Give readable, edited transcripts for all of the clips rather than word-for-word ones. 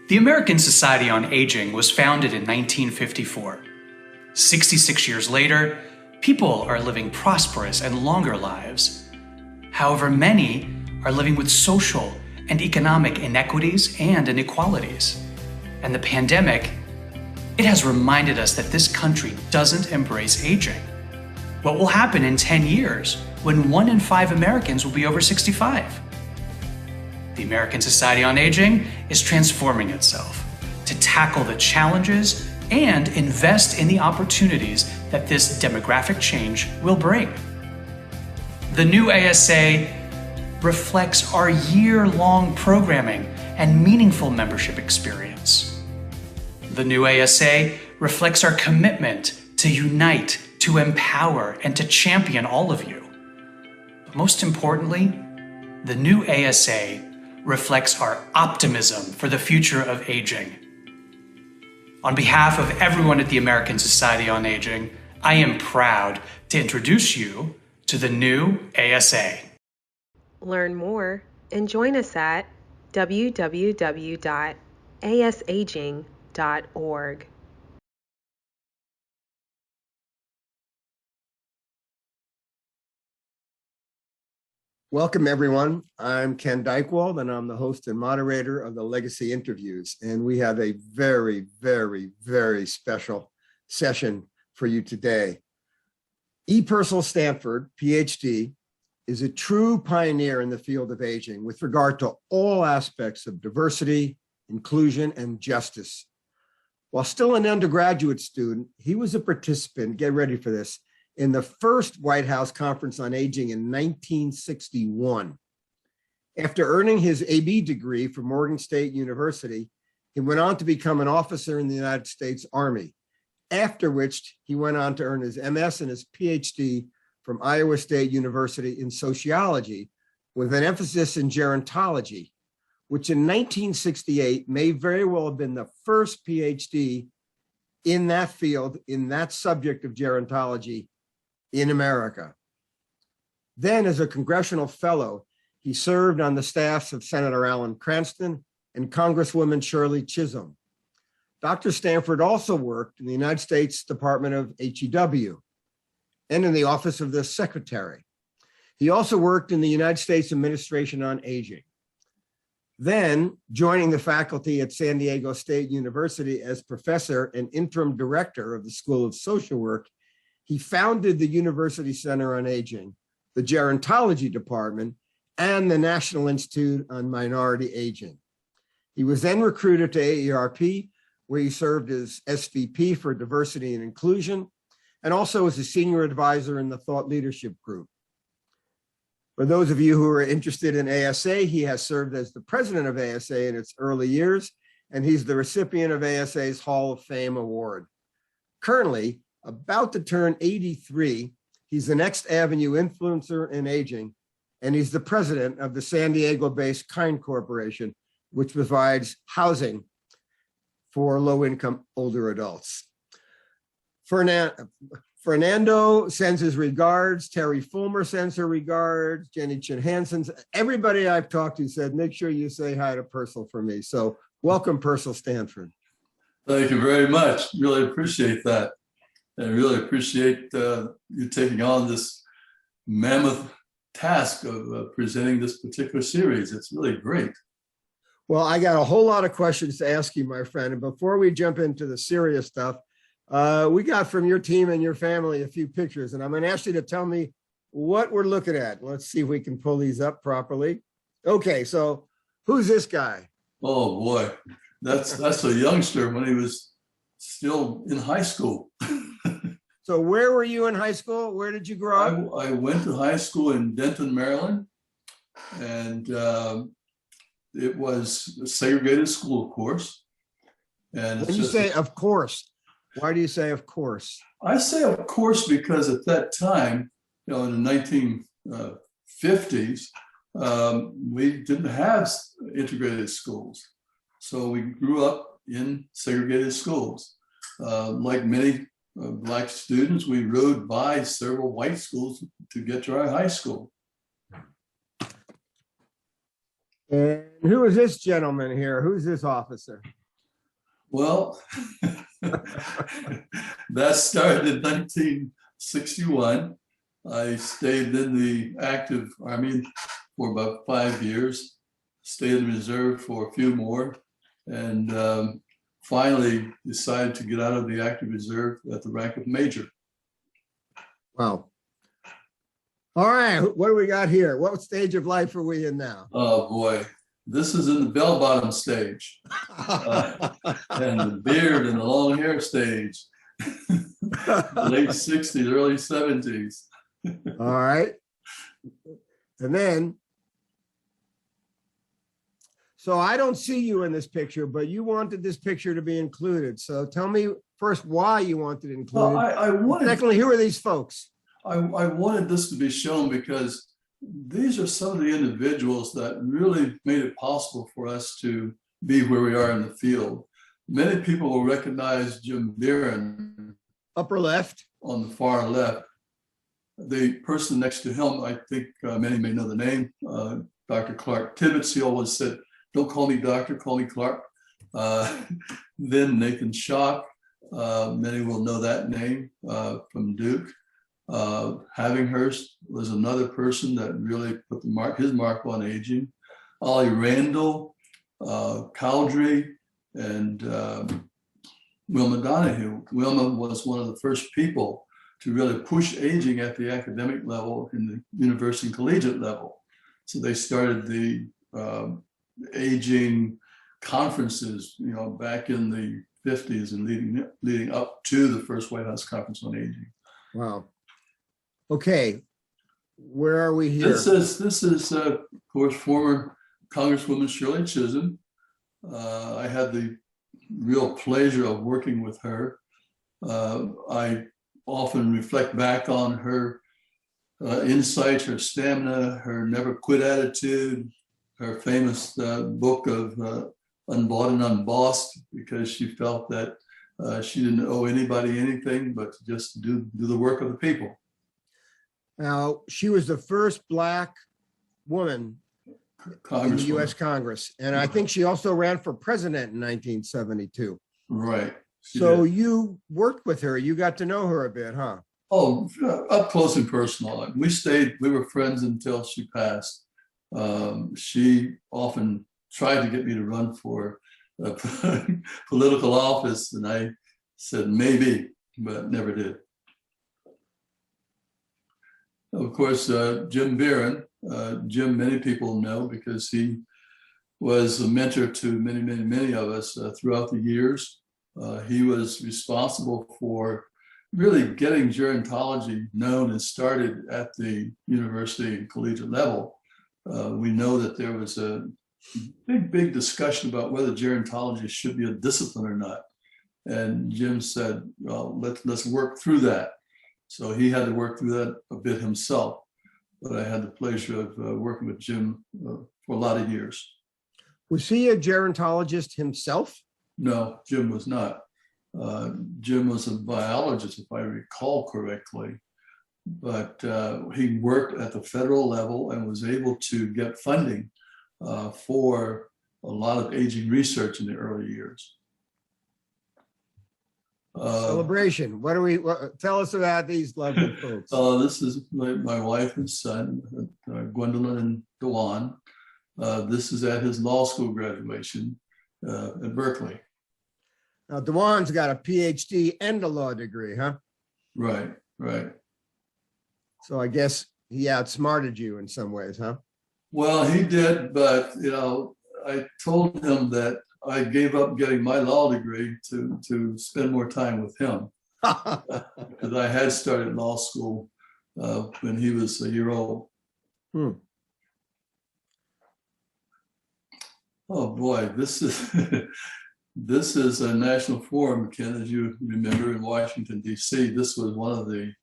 The American Society on Aging was founded in 1954. 66 years later, people are living prosperous and longer lives. However, many are living with social and economic inequities and inequalities. And the pandemic, it has reminded us that this country doesn't embrace aging. What will happen in 10 years when 1 in 5 Americans will be over 65? The American Society on Aging is transforming itself to tackle the challenges and invest in the opportunities that this demographic change will bring. The new ASA reflects our year-long programming and meaningful membership experience. The new ASA reflects our commitment to unite, to empower, and to champion all of you. But most importantly, the new ASA reflects our optimism for the future of aging. On behalf of everyone at the American Society on Aging, I am proud to introduce you to the new ASA. Learn more and join us at www.asaging.org. Welcome, everyone. I'm Ken Dychtwald, and I'm the host and moderator of the Legacy Interviews. And we have a very, very, very special session for you today. Percil Stanford, PhD, is a true pioneer in the field of aging with regard to all aspects of diversity, inclusion, and justice. While still an undergraduate student, he was a participant, get ready for this, in the first White House Conference on Aging in 1961. After earning his AB degree from Morgan State University, he went on to become an officer in the United States Army, after which he went on to earn his MS and his PhD from Iowa State University in sociology, with an emphasis in gerontology, which in 1968 may very well have been the first PhD in that field, in that subject of gerontology in America. Then, as a Congressional Fellow, he served on the staffs of Senator Alan Cranston and Congresswoman Shirley Chisholm. Dr. Stanford also worked in the United States Department of HEW and in the Office of the Secretary. He also worked in the United States Administration on Aging. Then, joining the faculty at San Diego State University as Professor and Interim Director of the School of Social Work, he founded the University Center on Aging, the Gerontology Department, and the National Institute on Minority Aging. He was then recruited to AARP, where he served as SVP for Diversity and Inclusion, and also as a senior advisor in the Thought Leadership Group. For those of you who are interested in ASA, he has served as the president of ASA in its early years, and he's the recipient of ASA's Hall of Fame Award. Currently, about to turn 83, he's the Next Avenue influencer in aging, and he's the president of the San Diego-based Kind Corporation, which provides housing for low-income older adults. Fernando sends his regards. Terry Fulmer sends her regards. Jenny Chin Hansen. Everybody I've talked to said, make sure you say hi to Percil for me. So welcome, Percil Stanford. Thank you very much. Really appreciate that. I really appreciate you taking on this mammoth task of presenting this particular series. It's really great. Well, I got a whole lot of questions to ask you, my friend. And before we jump into the serious stuff, we got from your team and your family a few pictures, and I'm going to ask you to tell me what we're looking at. Let's see if we can pull these up properly. Okay, so who's this guy? Oh boy, that's a youngster when he was still in high school. So where were you in high school? Where did you grow up? I went to high school in Denton, Maryland, and it was a segregated school, of course. And when you say of course, why do you say of course? I say of course because at that time, in the 1950s, we didn't have integrated schools. So we grew up in segregated schools. Like many Black students, we rode by several white schools to get to our high school. And who is this gentleman here? Who's this officer? Well, that started in 1961. I stayed in the active Army for about 5 years, stayed in reserve for a few more, and finally decided to get out of the active reserve at the rank of major. Wow. All right, what do we got here? What stage of life are we in now? Oh boy, this is in the bell-bottom stage, and the beard and the long hair stage, late 60s, early 70s. All right. And then, so I don't see you in this picture, but you wanted this picture to be included. So tell me first why you wanted it included. Well, I wanted, secondly, who are these folks? I wanted this to be shown because these are some of the individuals that really made it possible for us to be where we are in the field. Many people will recognize Jim Beeren. Upper left. On the far left. The person next to him, I think many may know the name, Dr. Clark Tibbetts. He always said, "Don't call me doctor, call me Clark." Then Nathan Schock, many will know that name from Duke. Havinghurst was another person that really put his mark on aging. Ollie Randall, Cowdrey, and Wilma Donahue. Wilma was one of the first people to really push aging at the academic level in the university and collegiate level. So they started the aging conferences, back in the 50s and leading up to the first White House Conference on Aging. Wow. Okay, where are we here? This is of course, former Congresswoman Shirley Chisholm. I had the real pleasure of working with her. I often reflect back on her insights, her stamina, her never quit attitude, her famous book of Unbought and Unbossed, because she felt that she didn't owe anybody anything but to just do the work of the people. Now, she was the first Black woman in the U.S. Congress. And I think she also ran for president in 1972. Right. So you worked with her. You got to know her a bit, huh? Oh, up close and personal. We were friends until she passed. She often tried to get me to run for a political office, and I said maybe, but never did. Of course, Jim Beeren. Jim, many people know because he was a mentor to many of us throughout the years. He was responsible for really getting gerontology known and started at the university and collegiate level. We know that there was a big discussion about whether gerontology should be a discipline or not. And Jim said, well, let's work through that. So he had to work through that a bit himself. But I had the pleasure of working with Jim for a lot of years. Was he a gerontologist himself? No, Jim was not. Jim was a biologist, if I recall correctly. But he worked at the federal level and was able to get funding for a lot of aging research in the early years. Celebration. Tell us about these lovely folks? This is my wife and son, Gwendolyn and Dewan. This is at his law school graduation at Berkeley. Now, Dewan's got a PhD and a law degree, huh? Right. So I guess he outsmarted you in some ways, huh? Well, he did, but I told him that I gave up getting my law degree to spend more time with him. Because I had started law school when he was a year old. Oh boy, this is a national forum, Ken, as you remember, in Washington, D.C. This was one of the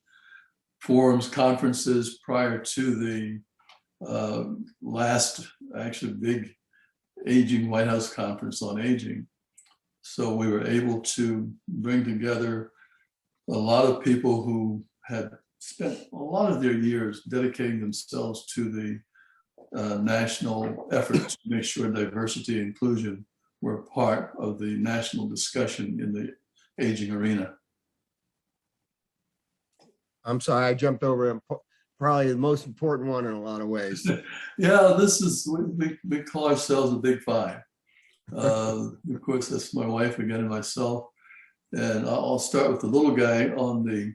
forums, conferences prior to the last actually big aging White House conference on aging. So we were able to bring together a lot of people who had spent a lot of their years dedicating themselves to the national efforts to make sure diversity and inclusion were part of the national discussion in the aging arena. I'm sorry, I jumped over probably the most important one in a lot of ways. Yeah, this is, we call ourselves the Big Five. Of course, that's my wife again and myself. And I'll start with the little guy on the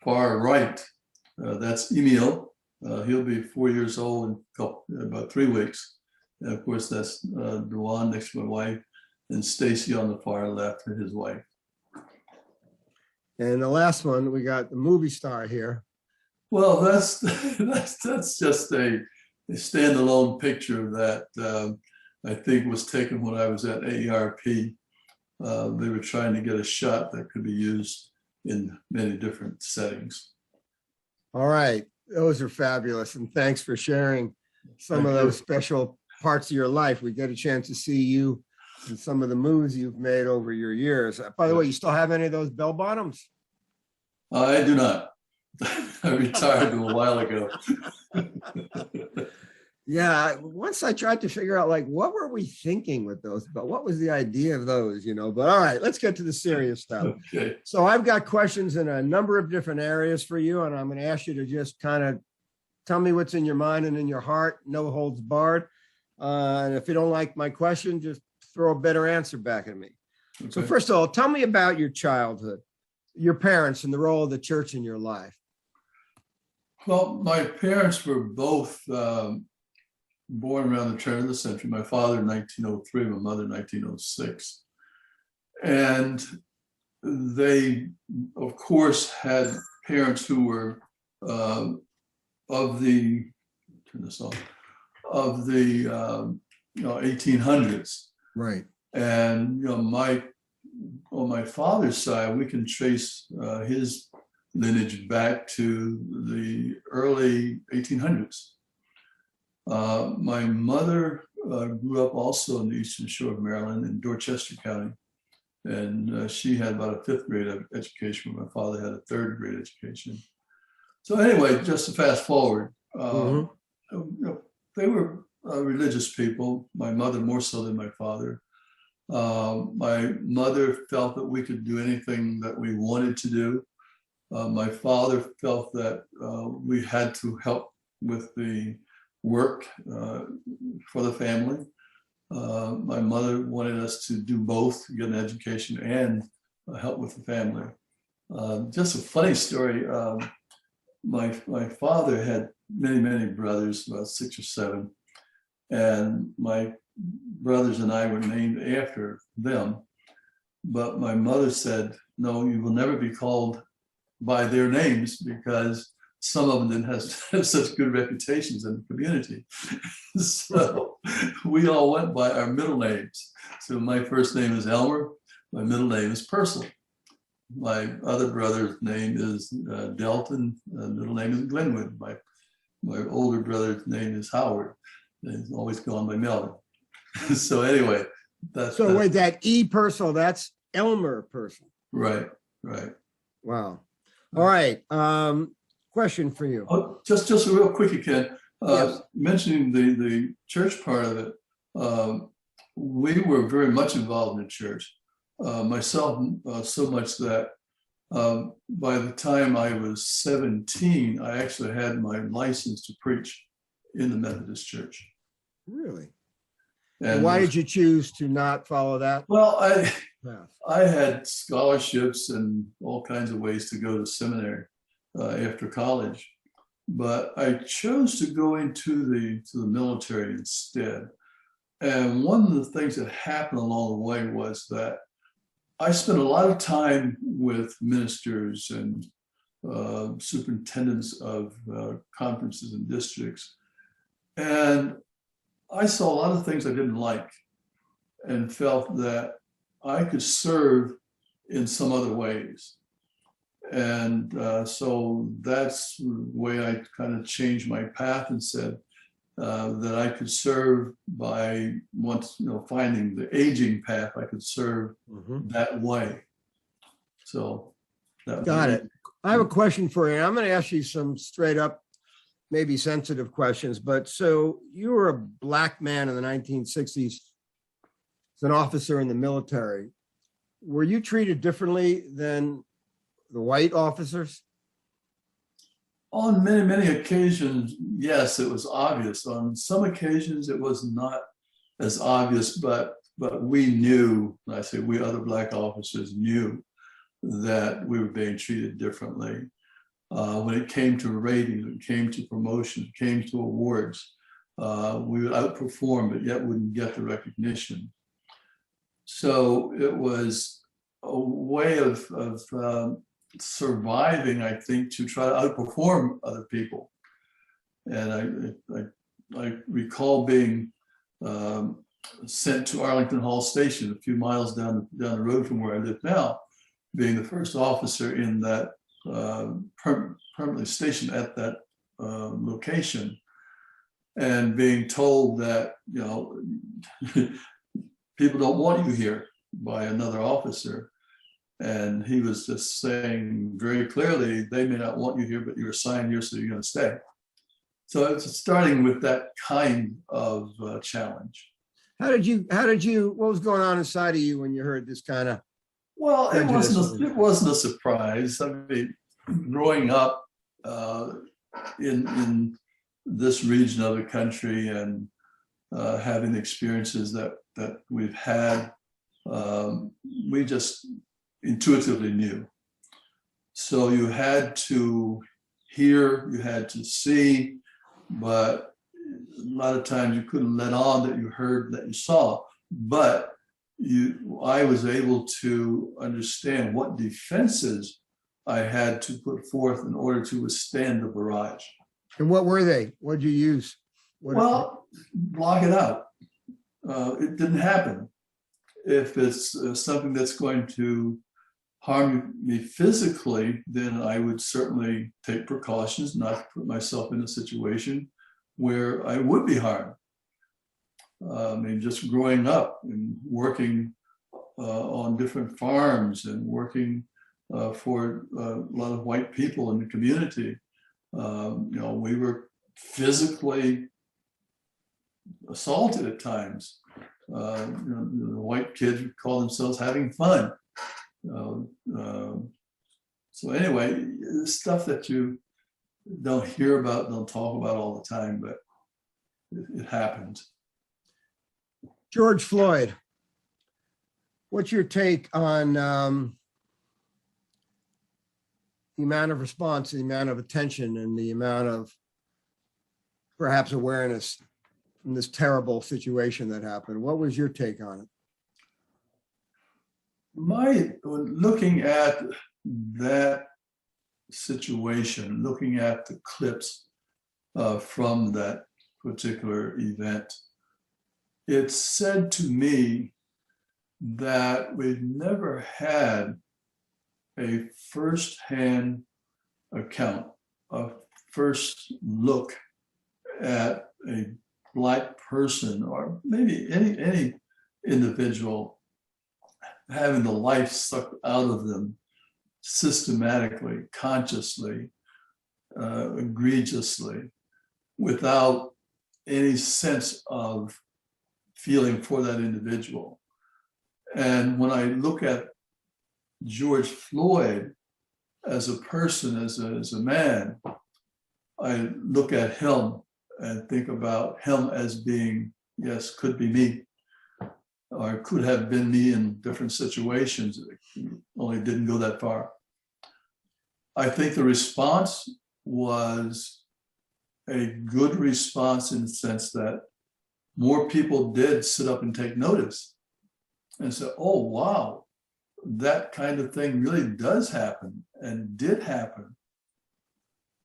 far right. That's Emil. He'll be 4 years old in about 3 weeks. And of course, that's Duan next to my wife, and Stacy on the far left, and his wife. And the last one, we got the movie star here. Well, that's just a standalone picture that I think was taken when I was at AARP. They were trying to get a shot that could be used in many different settings. All right, those are fabulous, and thanks for sharing some of those special parts of your life. We get a chance to see you and some of the moves you've made over your years. By the way, you still have any of those bell bottoms? I do not. I retired a while ago. Yeah, once I tried to figure out, like, what were we thinking with those, but what was the idea of those, you know? But all right, let's get to the serious stuff. Okay. So I've got questions in a number of different areas for you, and I'm going to ask you to just kind of tell me what's in your mind and in your heart, no holds barred. And if you don't like my question, just throw a better answer back at me. Okay. So first of all, tell me about your childhood, your parents, and the role of the church in your life. Well, my parents were both born around the turn of the century. My father in 1903, my mother in 1906. And they, of course, had parents who were of the, turn this off, of the 1800s. Right. And on my father's side, we can trace his lineage back to the early 1800s. My mother grew up also in the Eastern Shore of Maryland in Dorchester County. And she had about a 5th grade education, my father had a 3rd grade education. So anyway, just to fast forward, they were religious people, my mother more so than my father. My mother felt that we could do anything that we wanted to do. My father felt that we had to help with the work for the family. My mother wanted us to do both, get an education and help with the family. Just a funny story. My father had many brothers, about 6 or 7, and my brothers and I were named after them. But my mother said, no, you will never be called by their names because some of them didn't have such good reputations in the community. So we all went by our middle names. So my first name is Elmer, my middle name is Percil. My other brother's name is Delton, middle name is Glenwood. My older brother's name is Howard. He's always gone by Melvin. So anyway, wait, that E Percil, that's Elmer Percil. Right. Wow. All right. Question for you. Oh, just a real quickie, Ken. Yes. Mentioning the church part of it, we were very much involved in the church. Myself, so much that by the time I was 17, I actually had my license to preach in the Methodist Church. Really? And why did you choose to not follow that? Well, I had scholarships and all kinds of ways to go to seminary after college, but I chose to go into the military instead. And one of the things that happened along the way was that I spent a lot of time with ministers and superintendents of conferences and districts. And I saw a lot of things I didn't like and felt that I could serve in some other ways. And so that's the way I kind of changed my path and said that I could serve by finding the aging path, I could serve that way. So that got it. I have a question for you. I'm going to ask you some straight up maybe sensitive questions, but so you were a Black man in the 1960s as an officer in the military. Were you treated differently than the white officers? On many, many occasions, yes, it was obvious. On some occasions, it was not as obvious, but we knew, I say we other Black officers knew that we were being treated differently. When it came to ratings, when it came to promotion, it came to awards, we would outperform, but yet wouldn't get the recognition. So it was a way of surviving, I think, to try to outperform other people. And I recall being sent to Arlington Hall Station, a few miles down the road from where I live now, being the first officer in that permanently stationed at that location, and being told that, you know, people don't want you here by another officer. And he was just saying very clearly, they may not want you here, but you're assigned here, so you're going to stay. So it's starting with that kind of challenge. How did you, what was going on inside of you when you heard this kind of? Well, it wasn't a surprise. I mean, growing up in this region of the country and having the experiences that we've had, we just intuitively knew. So you had to hear, you had to see, but a lot of times you couldn't let on that you heard, that you saw. But I was able to understand what defenses I had to put forth in order to withstand the barrage. And what were they? What did you use? Block it out. It didn't happen. If it's something that's going to harm me physically, then I would certainly take precautions not to put myself in a situation where I would be harmed. I mean, just growing up and working on different farms and working for a lot of white people in the community, you know, we were physically assaulted at times. You know, the white kids would call themselves having fun. So anyway, stuff that you don't hear about, don't talk about all the time, but it happened. George Floyd, what's your take on the amount of response, the amount of attention, and the amount of perhaps awareness in this terrible situation that happened? What was your take on it? Looking at that situation, looking at the clips from that particular event, it said to me that we've never had a firsthand account, a first look at a Black person, or maybe any individual, having the life sucked out of them systematically, consciously, egregiously, without any sense of feeling for that individual. And when I look at George Floyd as a person, as a man, I look at him and think about him as being, yes, could be me, or could have been me in different situations, only didn't go that far. I think the response was a good response in the sense that more people did sit up and take notice and say, oh, wow, that kind of thing really does happen and did happen.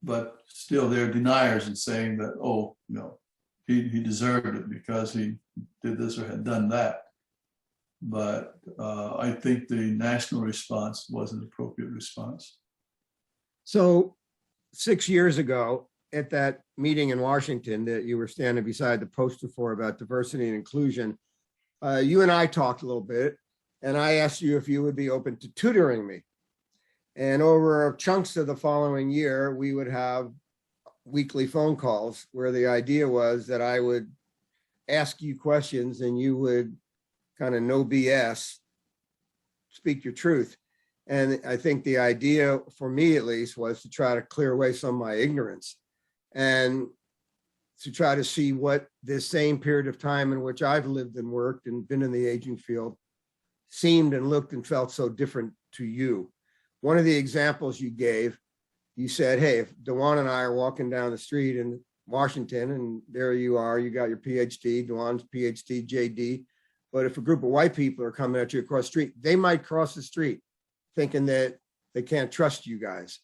But still, there are deniers in saying that, oh, no, he deserved it because he did this or had done that. But I think the national response was an appropriate response. So 6 years ago, at that meeting in Washington that you were standing beside the poster for about diversity and inclusion, you and I talked a little bit, and I asked you if you would be open to tutoring me. And over chunks of the following year, we would have weekly phone calls where the idea was that I would ask you questions and you would kind of no BS, speak your truth. And I think the idea for me, at least, was to try to clear away some of my ignorance and to try to see what this same period of time in which I've lived and worked and been in the aging field seemed and looked and felt so different to you. One of the examples you gave, you said, hey, if Dewan and I are walking down the street in Washington and there you are, you got your PhD, Dewan's PhD, JD. But if a group of white people are coming at you across the street, they might cross the street thinking that they can't trust you guys.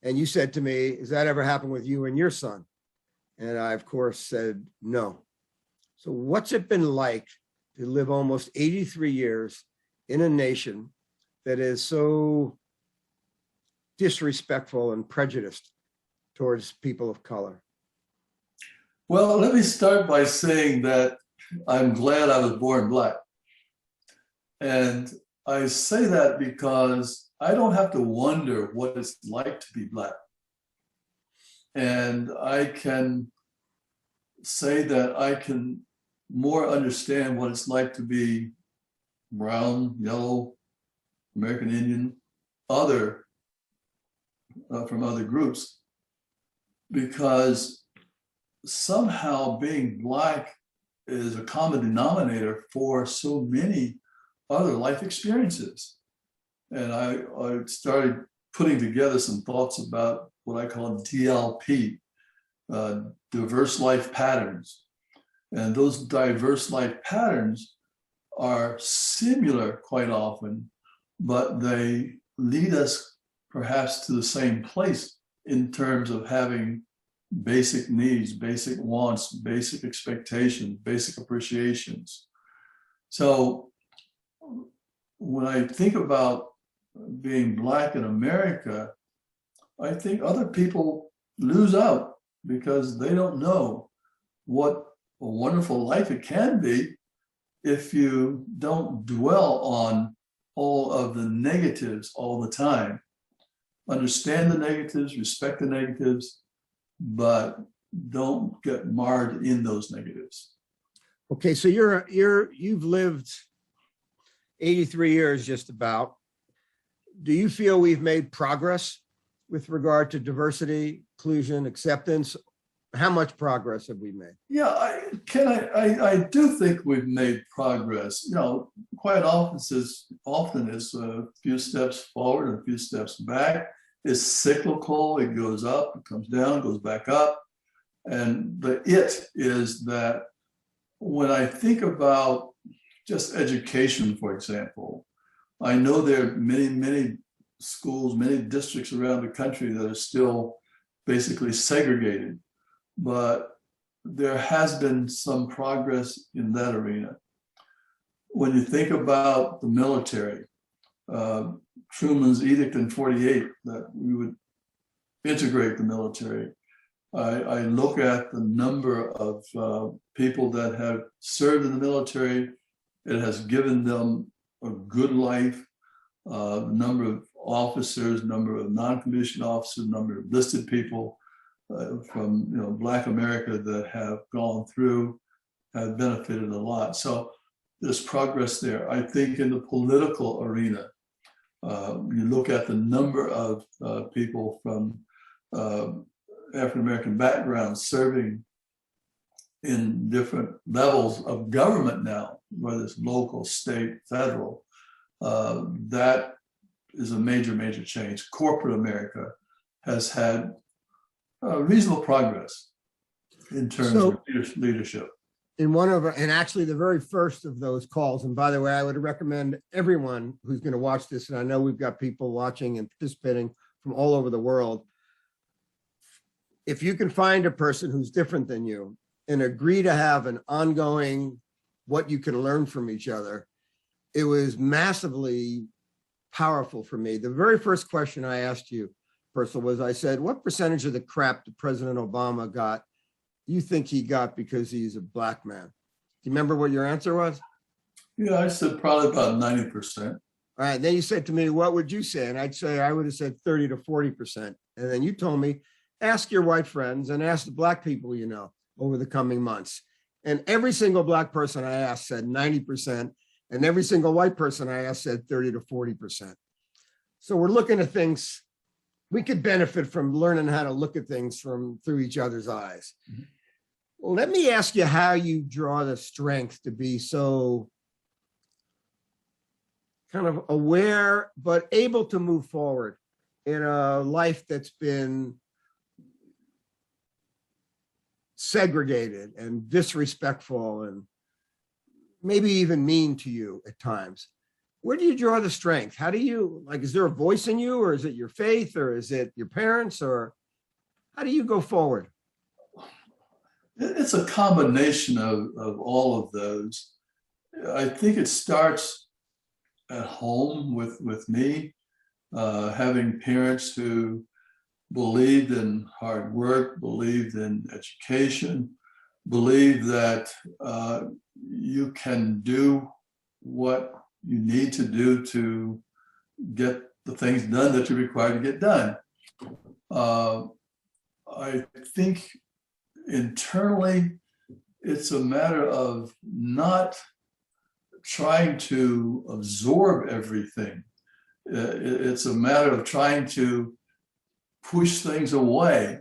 And you said to me, has that ever happened with you and your son? And I, of course, said no. So what's it been like to live almost 83 years in a nation that is so disrespectful and prejudiced towards people of color? Well, let me start by saying that I'm glad I was born Black. And I say that because I don't have to wonder what it's like to be Black. And I can say that I can more understand what it's like to be brown, yellow, American Indian, other from other groups, because somehow being Black is a common denominator for so many other life experiences. And I started putting together some thoughts about what I call DLP, diverse life patterns. And those diverse life patterns are similar quite often, but they lead us perhaps to the same place in terms of having basic needs, basic wants, basic expectations, basic appreciations. So when I think about being Black in America, I think other people lose out because they don't know what a wonderful life it can be if you don't dwell on all of the negatives all the time. Understand the negatives, respect the negatives, but don't get marred in those negatives. Okay, so you've lived 83 years just about. Do you feel we've made progress with regard to diversity, inclusion, acceptance? How much progress have we made? Yeah, I do think we've made progress. You know, quite often is a few steps forward and a few steps back. It's cyclical. It goes up, it comes down, goes back up. And the it is that when I think about just education, for example, I know there are many schools, many districts around the country that are still basically segregated, but there has been some progress in that arena. When you think about the military, Truman's edict in 48 that we would integrate the military, I look at the number of people that have served in the military. It has given them a good life. The number of officers, number of non-commissioned officers, number of listed people from Black America that have gone through have benefited a lot. So there's progress there. I think in the political arena, you look at the number of people from African-American backgrounds serving in different levels of government now, whether it's local, state, federal. That is a major change. Corporate America has had reasonable progress in terms of leadership. And actually the very first of those calls, and by the way, I would recommend everyone who's going to watch this, and I know we've got people watching and participating from all over the world, if you can find a person who's different than you and agree to have an ongoing what you can learn from each other, it was massively powerful for me. The very first question I asked you, Percil, was I said, what percentage of the crap that President Obama got you think he got because he's a Black man? Do you remember what your answer was? Yeah, I said probably about 90%. All right, then you said to me, what would you say? And I'd say I would have said 30 to 40%. And then you told me, ask your white friends and ask the Black people you know over the coming months. And every single Black person I asked said 90%, and every single white person I asked said 30 to 40%. So we're looking at things, we could benefit from learning how to look at things through each other's eyes. Mm-hmm. Well, let me ask you how you draw the strength to be so kind of aware, but able to move forward in a life that's been segregated and disrespectful and maybe even mean to you at times. Where do you draw the strength? How do you, like, is there a voice in you, or is it your faith, or is it your parents, or how do you go forward? It's a combination of all of those. I think it starts at home with me, having parents who believed in hard work, believed in education, believed that you can do what you need to do to get the things done that you're required to get done. I think internally, it's a matter of not trying to absorb everything. It's a matter of trying to push things away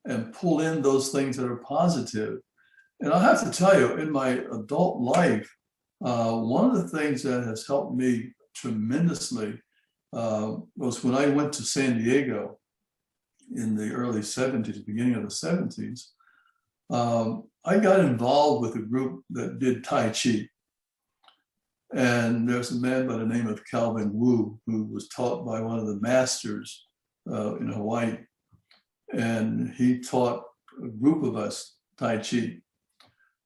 and pull in those things that are positive. And I have to tell you, in my adult life, one of the things that has helped me tremendously was when I went to San Diego in the early 70s, beginning of the 70s. I got involved with a group that did Tai Chi. And there's a man by the name of Calvin Wu, who was taught by one of the masters in Hawaii. And he taught a group of us Tai Chi.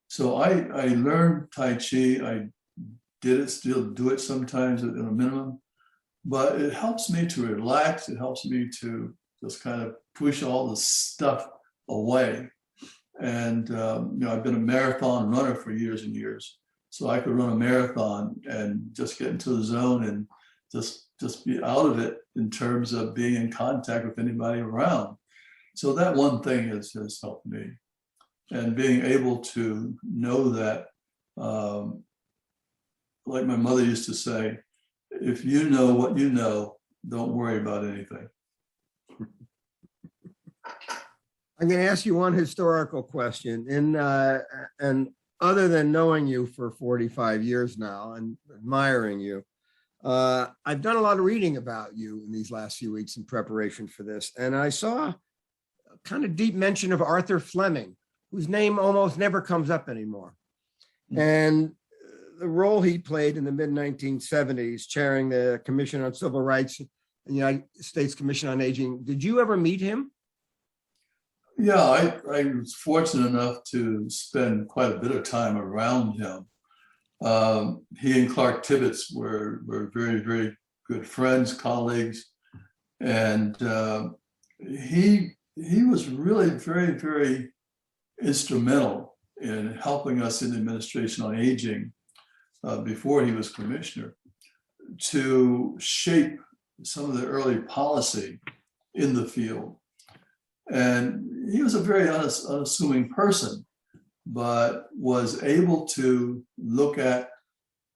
So I learned Tai Chi. I did it, still do it sometimes at a minimum, but it helps me to relax. It helps me to just kind of push all the stuff away. And I've been a marathon runner for years and years. So I could run a marathon and just get into the zone and just be out of it in terms of being in contact with anybody around. So that one thing has helped me. And being able to know that, like my mother used to say, if you know what you know, don't worry about anything. I'm going to ask you one historical question. And other than knowing you for 45 years now and admiring you, I've done a lot of reading about you in these last few weeks in preparation for this. And I saw a kind of deep mention of Arthur Fleming, whose name almost never comes up anymore. And the role he played in the mid-1970s, chairing the Commission on Civil Rights and the United States Commission on Aging. Did you ever meet him? Yeah, I was fortunate enough to spend quite a bit of time around him. He and Clark Tibbetts were very, very good friends, colleagues. And he was really very, very instrumental in helping us in the Administration on Aging before he was commissioner to shape some of the early policy in the field. And he was a very unassuming person, but was able to look at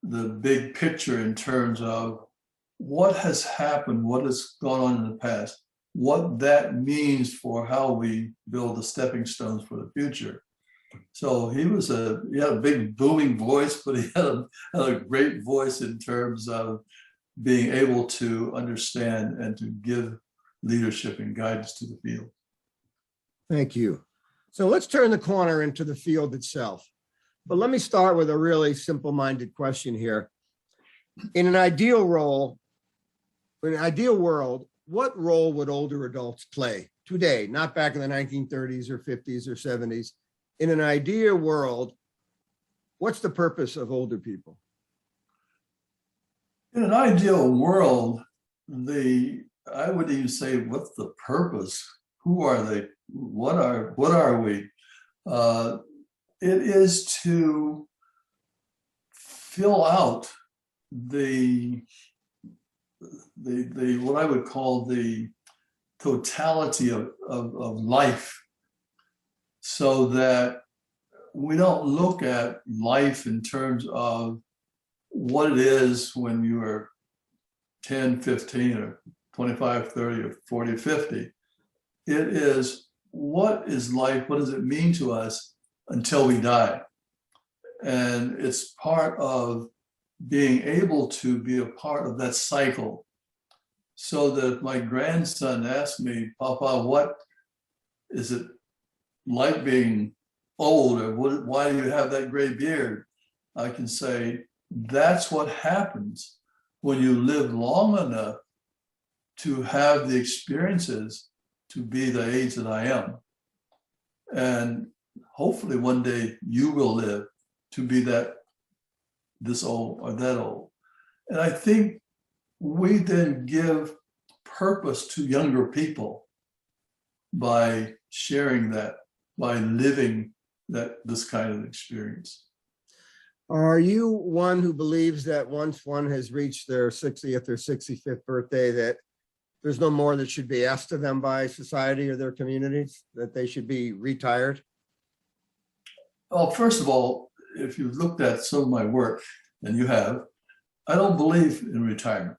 the big picture in terms of what has happened, what has gone on in the past, what that means for how we build the stepping stones for the future. So he had a big booming voice, but he had a great voice in terms of being able to understand and to give leadership and guidance to the field. Thank you. So let's turn the corner into the field itself. But let me start with a really simple-minded question here. In an ideal world, what role would older adults play today, not back in the 1930s or 50s or 70s? In an ideal world, what's the purpose of older people? In an ideal world, I would even say, what's the purpose? Who are they? What are we? It is to fill out the what I would call the totality of life, so that we don't look at life in terms of what it is when you are 10, 15, or 25, 30, or 40, 50. It is, what is life? What does it mean to us until we die? And it's part of being able to be a part of that cycle. So that if my grandson asks me, Papa, what is it like being old, or why do you have that gray beard? I can say, that's what happens when you live long enough to have the experiences to be the age that I am. And hopefully one day you will live to be this old or that old. And I think we then give purpose to younger people by sharing that, by living this kind of experience. Are you one who believes that once one has reached their 60th or 65th birthday, that there's no more that should be asked of them by society or their communities, that they should be retired? Well, first of all, if you've looked at some of my work, and you have, I don't believe in retirement.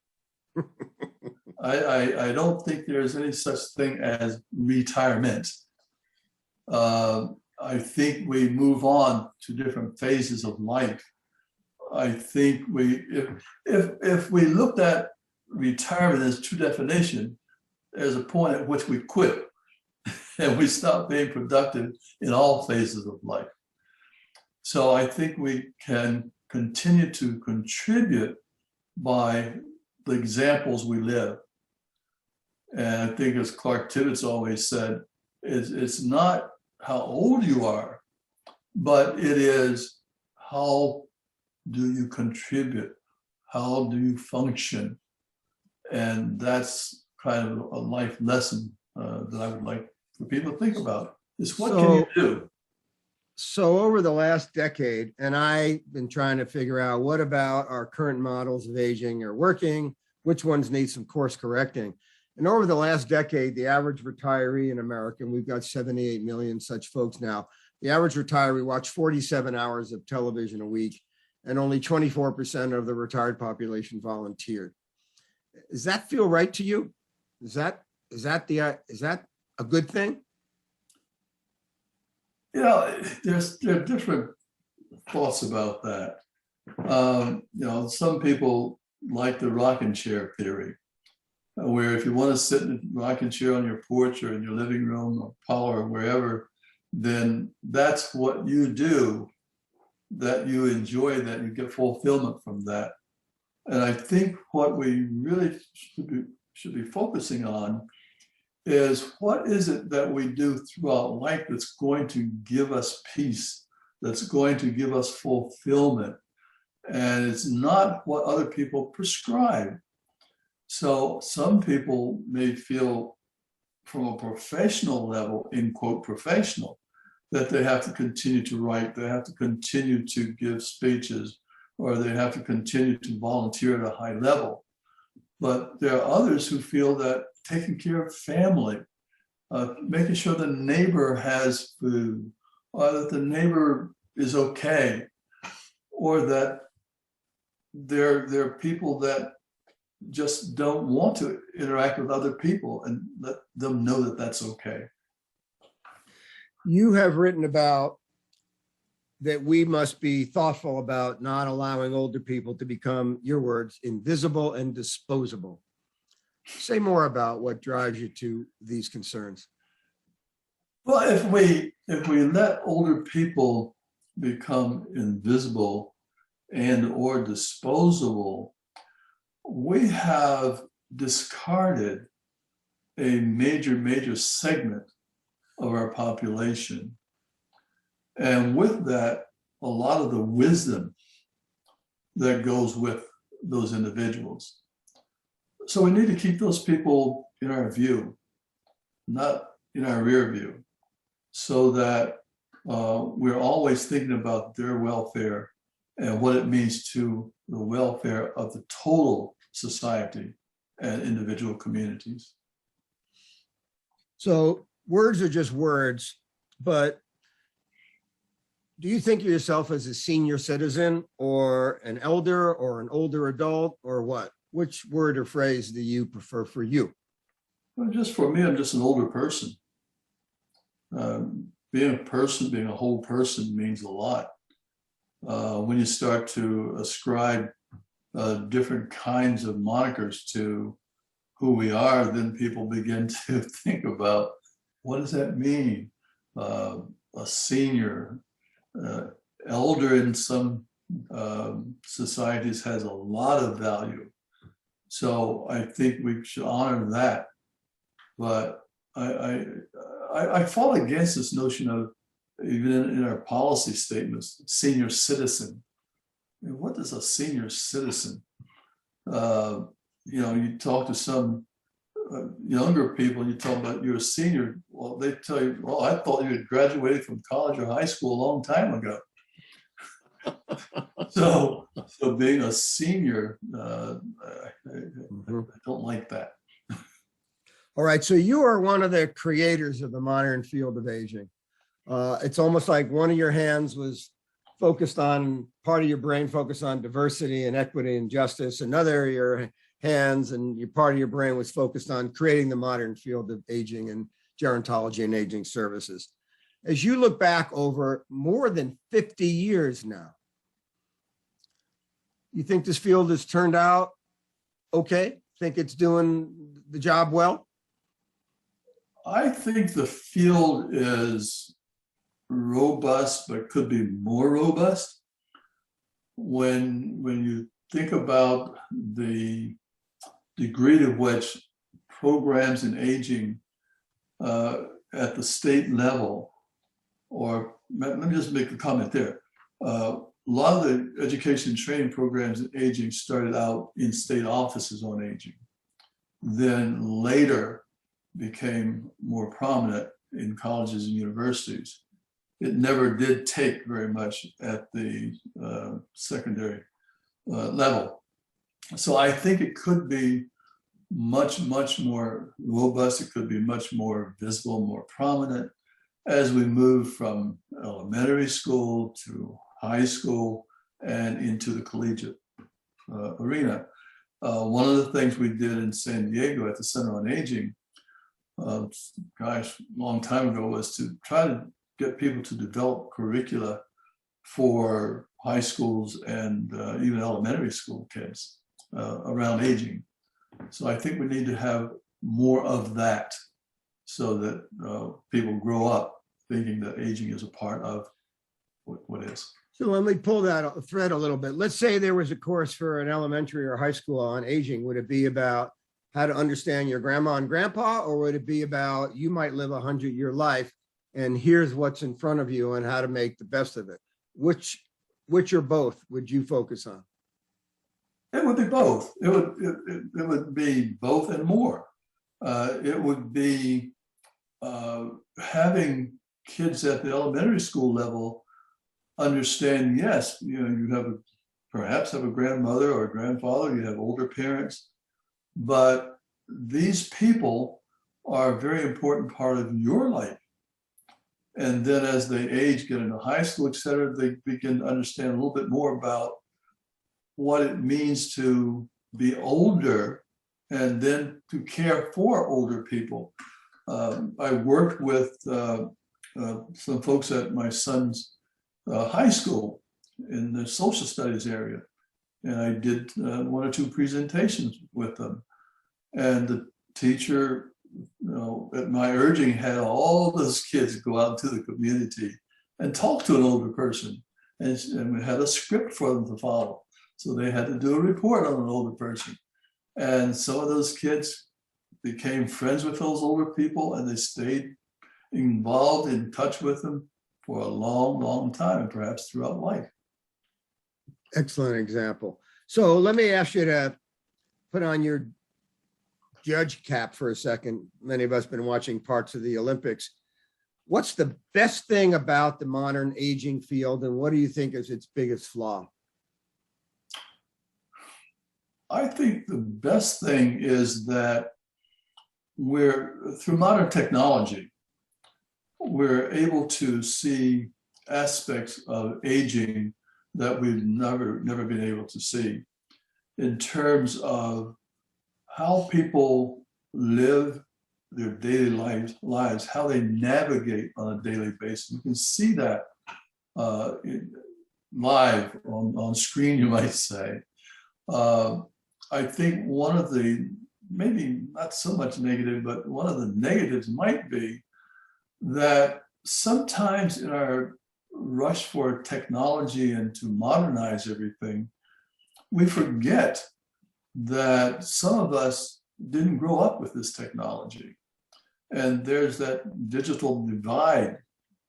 I don't think there's any such thing as retirement. I think we move on to different phases of life. I think if we looked at retirement as true definition, there's a point at which we quit and we stop being productive in all phases of life. So I think we can continue to contribute by the examples we live. And I think, as Clark Tibbetts always said, it's not how old you are, but it is how do you contribute? How do you function? And that's kind of a life lesson that I would like for people to think about, is what can you do? So over the last decade, and I've been trying to figure out what about our current models of aging are working, which ones need some course correcting. And over the last decade, the average retiree in America, and we've got 78 million such folks now, the average retiree watched 47 hours of television a week, and only 24% of the retired population volunteered. Does that feel right to you? Is that a good thing? You know, there are different thoughts about that. Some people like the rocking chair theory, where if you want to sit in a rocking chair on your porch or in your living room or parlor or wherever, then that's what you do, that you enjoy, that you get fulfillment from that. And I think what we really should be focusing on is, what is it that we do throughout life that's going to give us peace, that's going to give us fulfillment. And it's not what other people prescribe. So some people may feel from a professional level, in quote, professional, that they have to continue to write, they have to continue to give speeches, or they have to continue to volunteer at a high level. But there are others who feel that taking care of family, making sure the neighbor has food, or that the neighbor is okay, or that there are people that just don't want to interact with other people, and let them know that that's okay. You have written about that we must be thoughtful about not allowing older people to become, your words, invisible and disposable. Say more about what drives you to these concerns. Well, if we let older people become invisible and or disposable, we have discarded a major segment of our population. And with that, a lot of the wisdom that goes with those individuals. So we need to keep those people in our view, not in our rear view, so that we're always thinking about their welfare and what it means to the welfare of the total society and individual communities. So words are just words, but do you think of yourself as a senior citizen or an elder or an older adult or what? Which word or phrase do you prefer for you? Well, just for me, I'm just an older person. Being a person, being a whole person means a lot. When you start to ascribe different kinds of monikers to who we are, then people begin to think about, what does that mean? A senior, elder in some societies has a lot of value. So I think we should honor that. But I fought against this notion of, even in our policy statements, senior citizen. I mean, what is a senior citizen? You talk to some younger people, you tell them that you're a senior. Well, they tell you, well, I thought you had graduated from college or high school a long time ago. So being a senior, I don't like that. All right, so you are one of the creators of the modern field of aging. It's almost like one of your hands was focused on, part of your brain focused on diversity and equity and justice. Another of your hands and your part of your brain was focused on creating the modern field of aging and gerontology and aging services. As you look back over more than 50 years now, you think this field has turned out okay? Think it's doing the job well? I think the field is robust, but could be more robust. When you think about the degree to which programs in aging at the state level, or let me just make a comment there. A lot of the education and training programs in aging started out in state offices on aging, then later became more prominent in colleges and universities. It never did take very much at the secondary level. So I think it could be much, much more robust. It could be much more visible, more prominent as we move from elementary school to high school and into the collegiate arena. One of the things we did in San Diego at the Center on Aging, a long time ago, was to try to get people to develop curricula for high schools and even elementary school kids around aging. So I think we need to have more of that so that people grow up thinking that aging is a part of what is. So let me pull that thread a little bit. Let's say there was a course for an elementary or high school on aging. Would it be about how to understand your grandma and grandpa, or would it be about you might live 100-year life and here's what's in front of you and how to make the best of it? Which or both would you focus on? It would be both. It would be both and more. It would be having kids at the elementary school level understand, yes, you perhaps have a grandmother or a grandfather, you have older parents, but these people are a very important part of your life. And then as they age, get into high school, et cetera, they begin to understand a little bit more about what it means to be older and then to care for older people. I worked with some folks at my son's high school in the social studies area, and I did one or two presentations with them. And the teacher, at my urging, had all those kids go out into the community and talk to an older person, and we had a script for them to follow. So they had to do a report on an older person. And some of those kids became friends with those older people, and they stayed involved, in touch with them for a long, long time, and perhaps throughout life. Excellent example. So let me ask you to put on your judge cap for a second. Many of us have been watching parts of the Olympics. What's the best thing about the modern aging field, and what do you think is its biggest flaw? I think the best thing is that through modern technology, we're able to see aspects of aging that we've never been able to see in terms of how people live their daily lives, how they navigate on a daily basis. You can see that live on screen, you might say. I think one of the, maybe not so much negative, but one of the negatives might be that sometimes in our rush for technology and to modernize everything, we forget that some of us didn't grow up with this technology. And there's that digital divide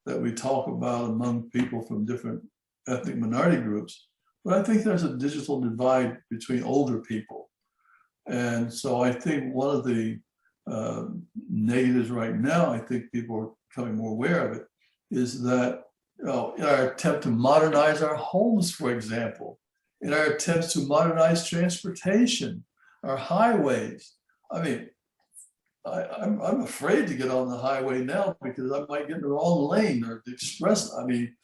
that we talk about among people from different ethnic minority groups. But I think there's a digital divide between older people. And so I think one of the negatives right now, I think people are becoming more aware of it, is that in our attempt to modernize our homes, for example, in our attempts to modernize transportation, our highways. I mean, I'm afraid to get on the highway now because I might get in the wrong lane or the express. I mean,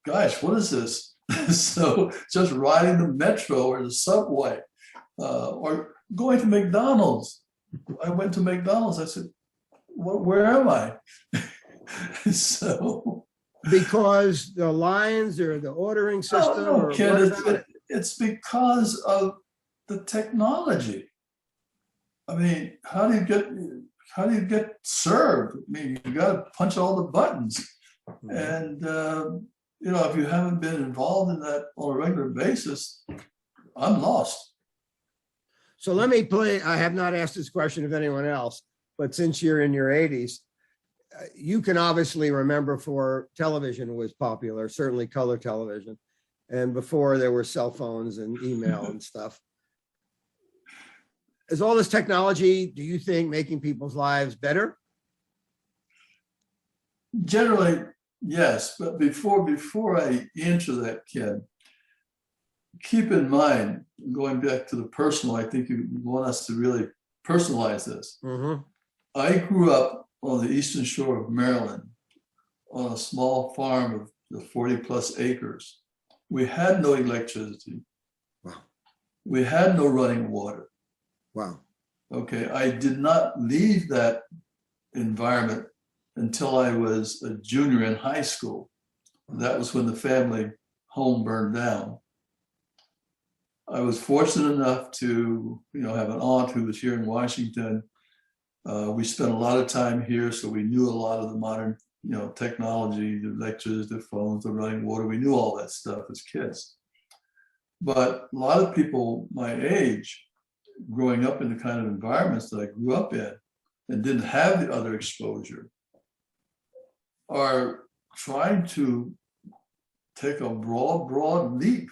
gosh, what is this? So just riding the metro or the subway or going to McDonald's. I went to McDonald's. I said, where am I? So because the lines or the ordering system? No, Ken, it's because of the technology. I mean, how do you get served? I mean, you got to punch all the buttons. Mm-hmm. And if you haven't been involved in that on a regular basis, I'm lost. So let me play. I have not asked this question of anyone else, but since you're in your 80s, you can obviously remember before television was popular, certainly color television, and before there were cell phones and email and stuff. Is all this technology, do you think, making people's lives better? Generally, yes. But before I answer that, Ken, keep in mind, going back to the personal, I think you want us to really personalize this. Mm-hmm. I grew up on the eastern shore of Maryland on a small farm of 40 plus acres. We had no electricity. Wow. We had no running water. Wow. Okay, I did not leave that environment until I was a junior in high school. That was when the family home burned down. I was fortunate enough to, have an aunt who was here in Washington. We spent a lot of time here, so we knew a lot of the modern, technology, the lectures, the phones, the running water. We knew all that stuff as kids. But a lot of people my age, growing up in the kind of environments that I grew up in and didn't have the other exposure, are trying to take a broad leap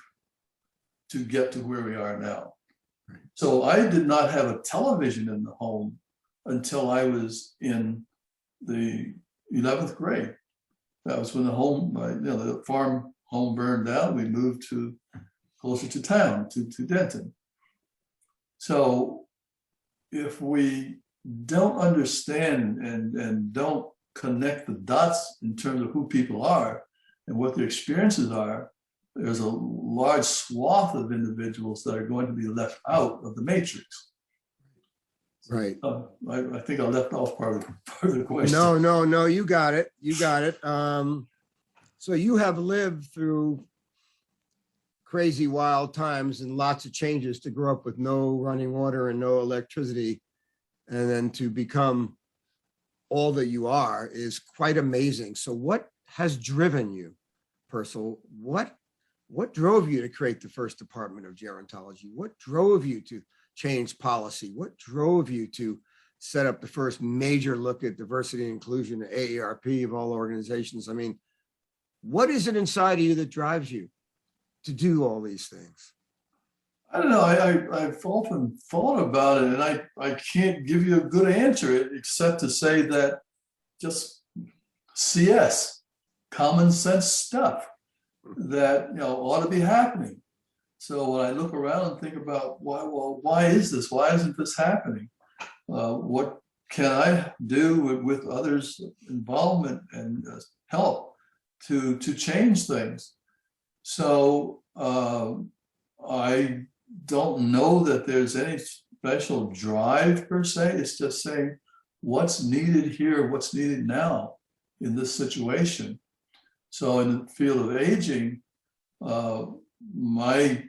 to get to where we are now. So I did not have a television in the home until I was in the 11th grade. That was when the farm home burned down. We moved closer to town, to Denton. So if we don't understand and don't connect the dots in terms of who people are and what their experiences are, there's a large swath of individuals that are going to be left out of the matrix. Right. I think I left off part of the question. No, you got it. So you have lived through crazy, wild times and lots of changes to grow up with no running water and no electricity, and then to become all that you are is quite amazing. So what has driven you, Percil? What drove you to create the first department of gerontology? What drove you to change policy? What drove you to set up the first major look at diversity and inclusion at AARP of all organizations? I mean, what is it inside of you that drives you to do all these things? I don't know. I've often thought about it, and I can't give you a good answer except to say that just CS, common sense stuff that ought to be happening. So when I look around and think about why is this? Why isn't this happening? What can I do with others' involvement and help to change things? So I don't know that there's any special drive per se. It's just saying what's needed here, what's needed now in this situation. So in the field of aging, my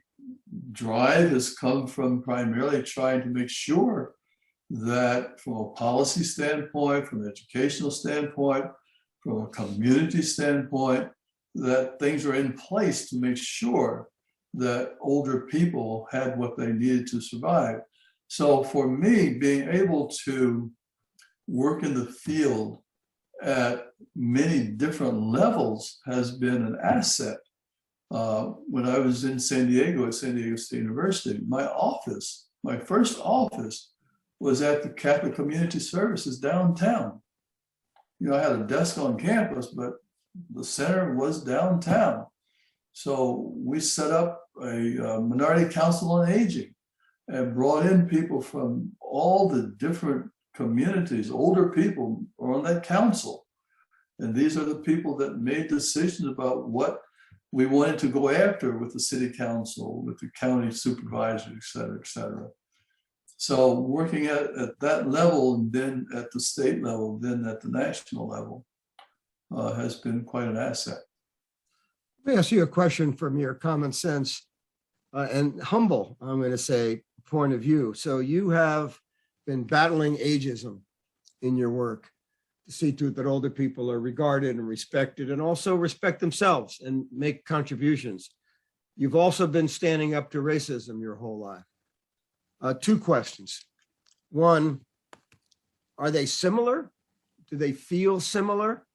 drive has come from primarily trying to make sure that from a policy standpoint, from an educational standpoint, from a community standpoint, that things are in place to make sure that older people had what they needed to survive. So for me, being able to work in the field at many different levels has been an asset. When I was in San Diego at San Diego State University, my first office was at the Catholic Community Services downtown. You know, I had a desk on campus, but the center was downtown. So we set up a minority council on aging and brought in people from all the different communities. Older people are on that council. And these are the people that made decisions about what we wanted to go after with the city council, with the county supervisor, et cetera, et cetera. So working at that level, and then at the state level, then at the national level, has been quite an asset. Let me ask you a question from your common sense and humble, I'm going to say, point of view. So you have been battling ageism in your work to see to it that older people are regarded and respected and also respect themselves and make contributions. You've also been standing up to racism your whole life. Two questions. One, are they similar? Do they feel similar?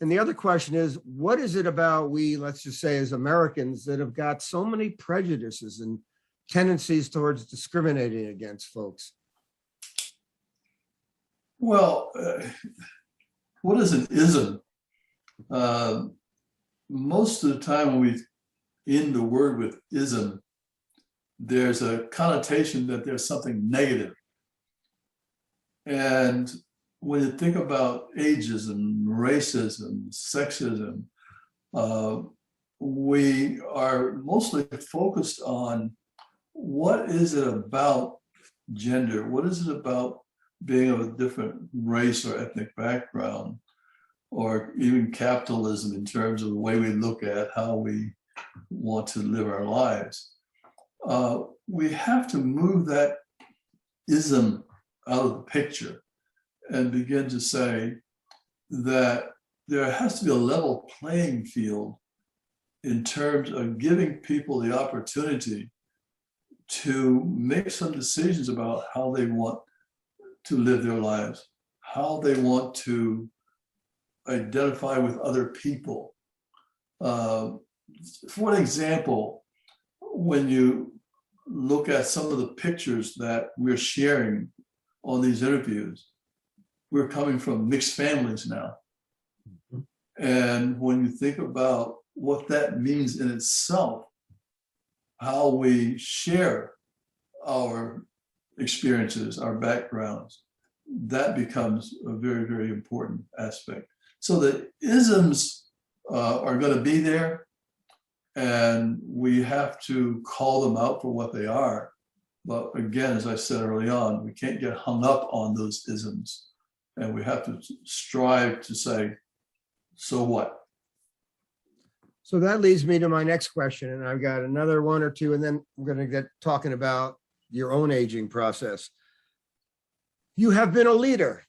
And the other question is, what is it about we, let's just say as Americans, that have got so many prejudices and tendencies towards discriminating against folks? Well, what is an ism? Most of the time when we end the word with ism, there's a connotation that there's something negative. And when you think about ageism, racism, sexism, we are mostly focused on what is it about gender? What is it about being of a different race or ethnic background, or even capitalism in terms of the way we look at how we want to live our lives? We have to move that ism out of the picture and begin to say that there has to be a level playing field in terms of giving people the opportunity to make some decisions about how they want to live their lives, how they want to identify with other people. For example, when you look at some of the pictures that we're sharing on these interviews, we're coming from mixed families now. And when you think about what that means in itself, how we share our experiences, our backgrounds, that becomes a very, very important aspect. So the isms are going to be there, and we have to call them out for what they are. But again, as I said early on, we can't get hung up on those isms, and we have to strive to say, so what? So that leads me to my next question, and I've got another one or two, and then we're going to get talking about your own aging process. You have been a leader.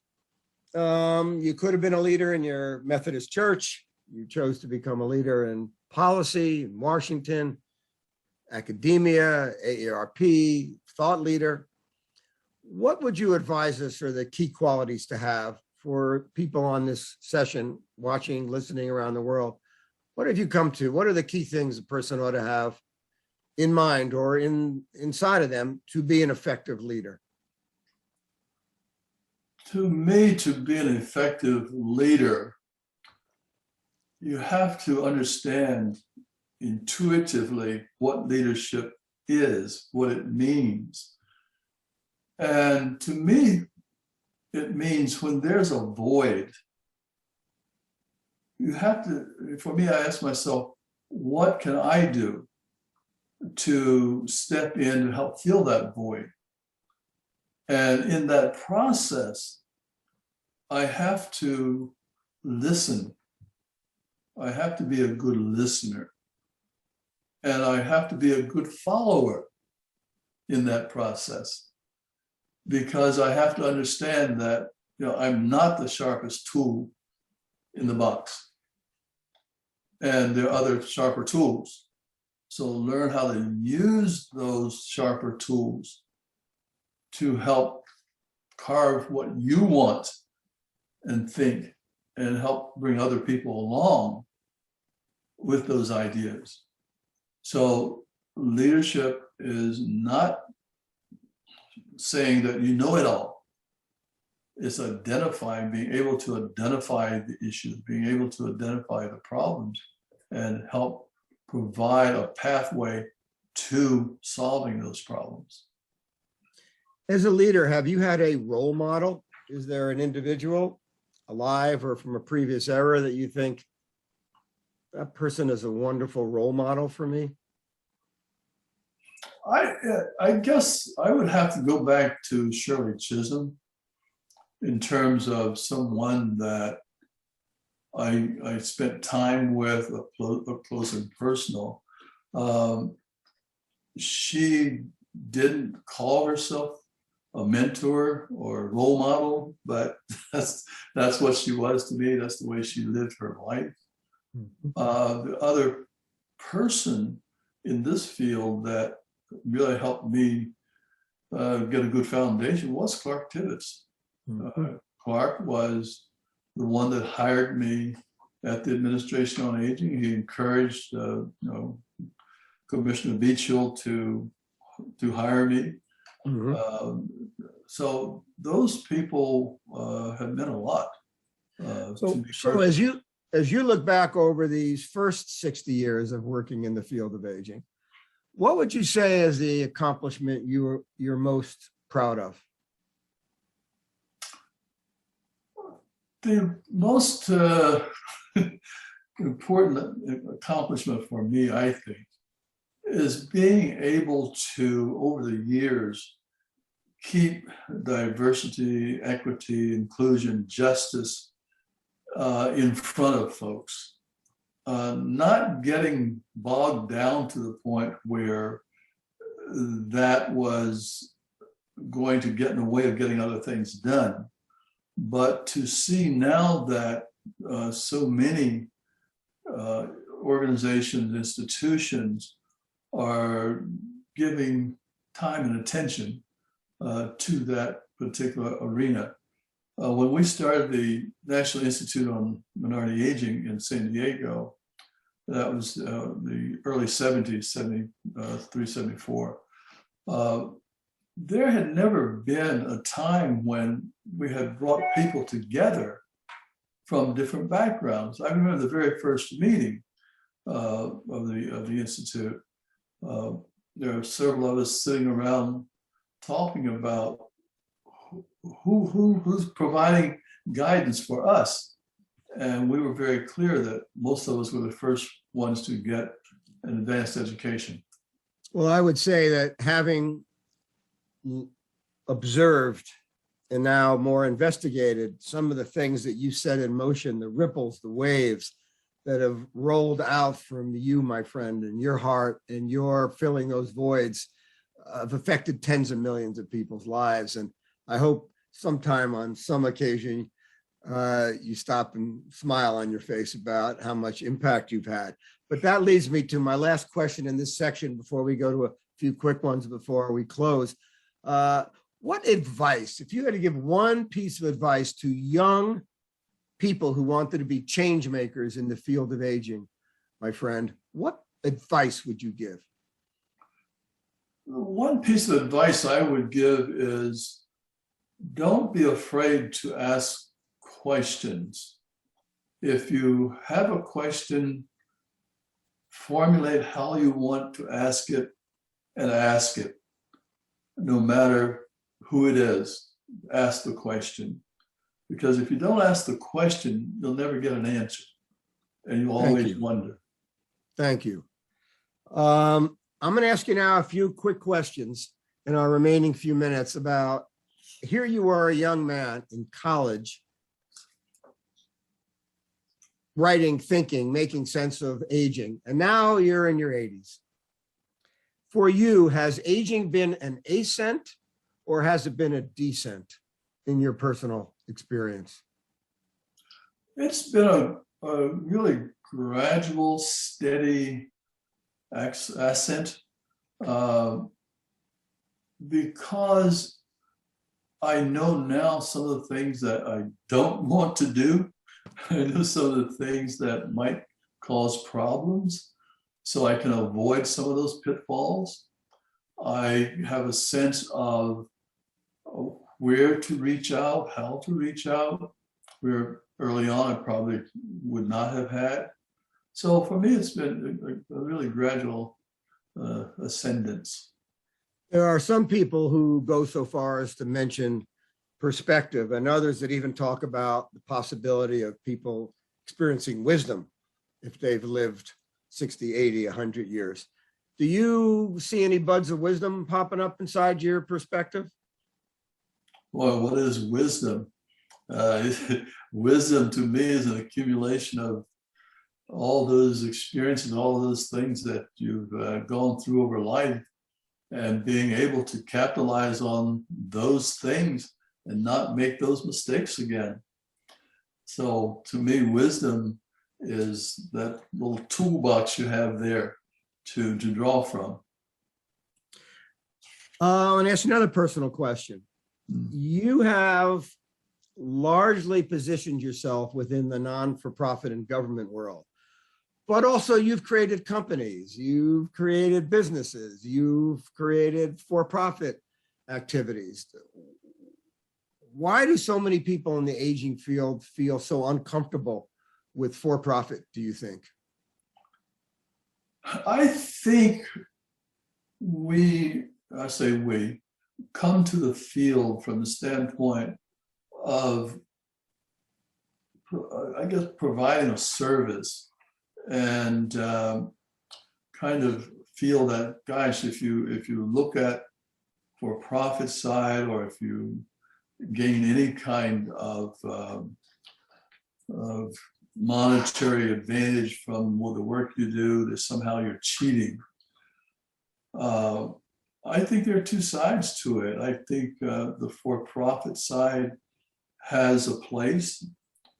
You could have been a leader in your Methodist church. You chose to become a leader in policy, in Washington, academia, AARP, thought leader. What would you advise us are the key qualities to have for people on this session, watching, listening around the world? What have you come to? What are the key things a person ought to have in mind or inside of them to be an effective leader? To me, to be an effective leader, you have to understand intuitively what leadership is, what it means. And to me, it means when there's a void, you have to, for me, I ask myself, what can I do to step in and help fill that void? And in that process, I have to listen. I have to be a good listener. And I have to be a good follower in that process, because I have to understand that, I'm not the sharpest tool in the box. And there are other sharper tools. So learn how to use those sharper tools to help carve what you want and think, and help bring other people along with those ideas. So leadership is not saying that you know it all. It's identifying, being able to identify the issues, being able to identify the problems, and help provide a pathway to solving those problems. As a leader, have you had a role model? Is there an individual alive or from a previous era that you think that person is a wonderful role model for me? I guess I would have to go back to Shirley Chisholm in terms of someone that I spent time with, up close and personal. She didn't call herself a mentor or role model, but that's what she was to me. That's the way she lived her life. The other person in this field that really helped me get a good foundation was Clark Tibbetts. Clark was the one that hired me at the Administration on Aging. He encouraged Commissioner Beachill to hire me. So those people have meant a lot. So as you look back over these first 60 years of working in the field of aging, what would you say is the accomplishment you're most proud of? The most important accomplishment for me, I think, is being able to, over the years, keep diversity, equity, inclusion, justice in front of folks. Not getting bogged down to the point where that was going to get in the way of getting other things done. But to see now that so many organizations, institutions are giving time and attention to that particular arena. When we started the National Institute on Minority Aging in San Diego, that was the early 70s, 73, 74. There had never been a time when we had brought people together from different backgrounds. I remember the very first meeting of the Institute. There are several of us sitting around talking about who's providing guidance for us. And we were very clear that most of us were the first ones to get an advanced education. Well, I would say that having observed and now more investigated some of the things that you set in motion, the ripples, the waves that have rolled out from you, my friend, and your heart, and your filling those voids have affected tens of millions of people's lives. And I hope sometime on some occasion, you stop and smile on your face about how much impact you've had. But that leads me to my last question in this section before we go to a few quick ones before we close. What advice, if you had to give one piece of advice to young people who wanted to be change makers in the field of aging, my friend, what advice would you give? One piece of advice I would give is don't be afraid to ask questions. If you have a question, formulate how you want to ask it and ask it. No matter who it is, ask the question. because if you don't ask the question, you'll never get an answer, and you always wonder. Thank you. I'm going to ask you now a few quick questions in our remaining few minutes about, here you are, a young man in college, writing, thinking, making sense of aging, and now you're in your 80s. For you, has aging been an ascent or has it been a descent in your personal experience? It's been a really gradual, steady ascent, because I know now some of the things that I don't want to do. I know some of the things that might cause problems, so I can avoid some of those pitfalls. I have a sense of where to reach out, how to reach out, where early on I probably would not have had. So for me, it's been a really gradual ascendance. There are some people who go so far as to mention perspective, and others that even talk about the possibility of people experiencing wisdom if they've lived 60, 80, 100 years. Do you see any buds of wisdom popping up inside your perspective? Well, what is wisdom? Wisdom to me is an accumulation of all those experiences, all those things that you've gone through over life, and being able to capitalize on those things and not make those mistakes again. So to me, wisdom is that little toolbox you have there to draw from. And ask another personal question. You have largely positioned yourself within the non-for-profit and government world, but also you've created companies, you've created businesses, you've created for-profit activities. Why do so many people in the aging field feel so uncomfortable with for-profit, do you think? I think we come to the field from the standpoint of, I guess, providing a service, and kind of feel that, gosh, if you look at for-profit side, or if you gain any kind of monetary advantage from the work you do, that somehow you're cheating. I think there are two sides to it. I think the for-profit side has a place,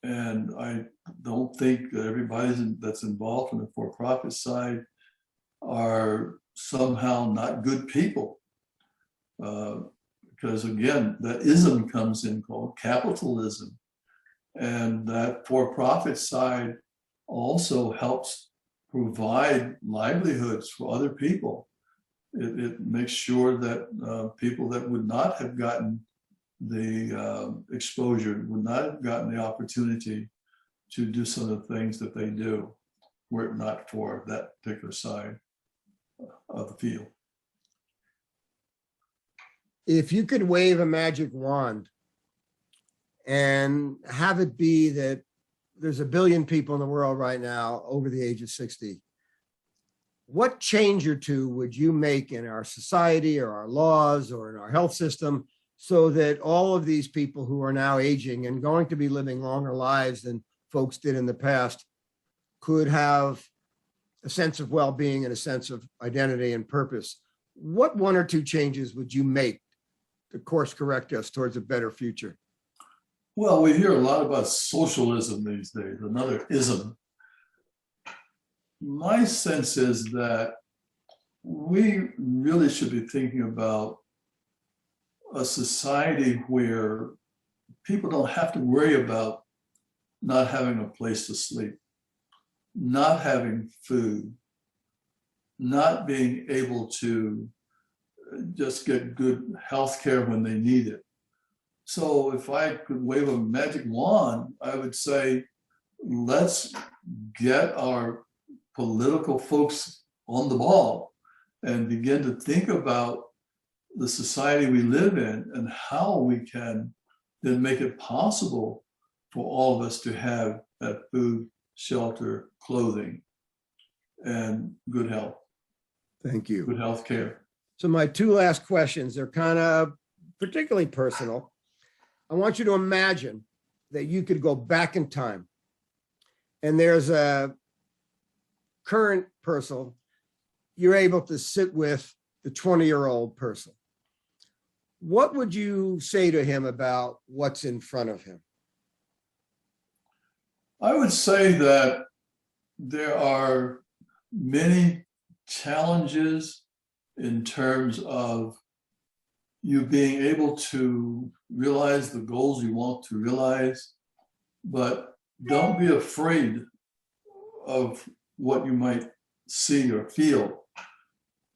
and I don't think that everybody that's involved in the for-profit side are somehow not good people. Because again, that ism comes in called capitalism. And that for-profit side also helps provide livelihoods for other people. It makes sure that people that would not have gotten the exposure, would not have gotten the opportunity to do some of the things that they do, were it not for that particular side of the field. If you could wave a magic wand and have it be that there's 1 billion people in the world right now over the age of 60, what change or two would you make in our society or our laws or in our health system so that all of these people who are now aging and going to be living longer lives than folks did in the past could have a sense of well-being and a sense of identity and purpose? What 1 or 2 changes would you make to course correct us towards a better future? Well, we hear a lot about socialism these days, another ism. My sense is that we really should be thinking about a society where people don't have to worry about not having a place to sleep, not having food, not being able to just get good health care when they need it. So if I could wave a magic wand, I would say, let's get our political folks on the ball and begin to think about the society we live in and how we can that make it possible for all of us to have that food, shelter, clothing, and good health. Thank you. Good health care. So my two last questions, they're kind of particularly personal. I want you to imagine that you could go back in time and there's a current Percil, you're able to sit with the 20-year-old Percil. What would you say to him about what's in front of him? I would say that there are many challenges in terms of you being able to realize the goals you want to realize, but don't be afraid of what you might see or feel.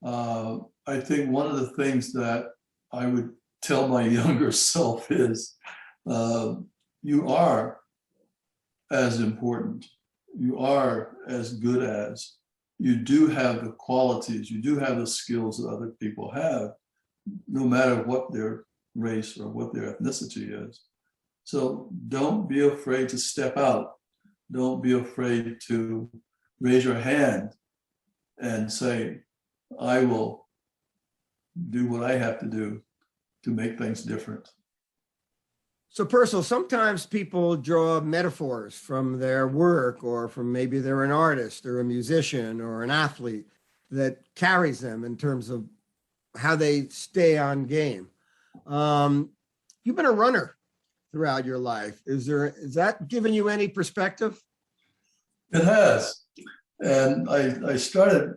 I think one of the things that I would tell my younger self is you are as important, you are as good as, you do have the qualities, you do have the skills that other people have, no matter what their race or what their ethnicity is. So don't be afraid to step out. Don't be afraid to raise your hand and say, I will do what I have to do to make things different. So Percil, sometimes people draw metaphors from their work, or from maybe they're an artist or a musician or an athlete that carries them in terms of how they stay on game. You've been a runner throughout your life. Is that giving you any perspective? It has. And I started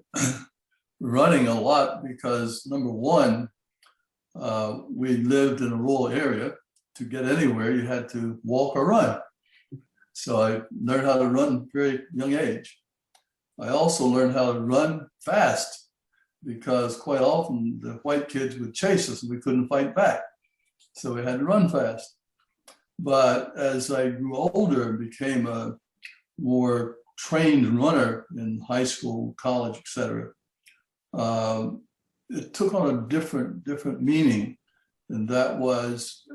running a lot because, number one, we lived in a rural area. To get anywhere, you had to walk or run. So I learned how to run at a very young age. I also learned how to run fast because quite often the white kids would chase us and we couldn't fight back. So we had to run fast. But as I grew older and became a more trained runner in high school, college, etc., it took on a different meaning, and that was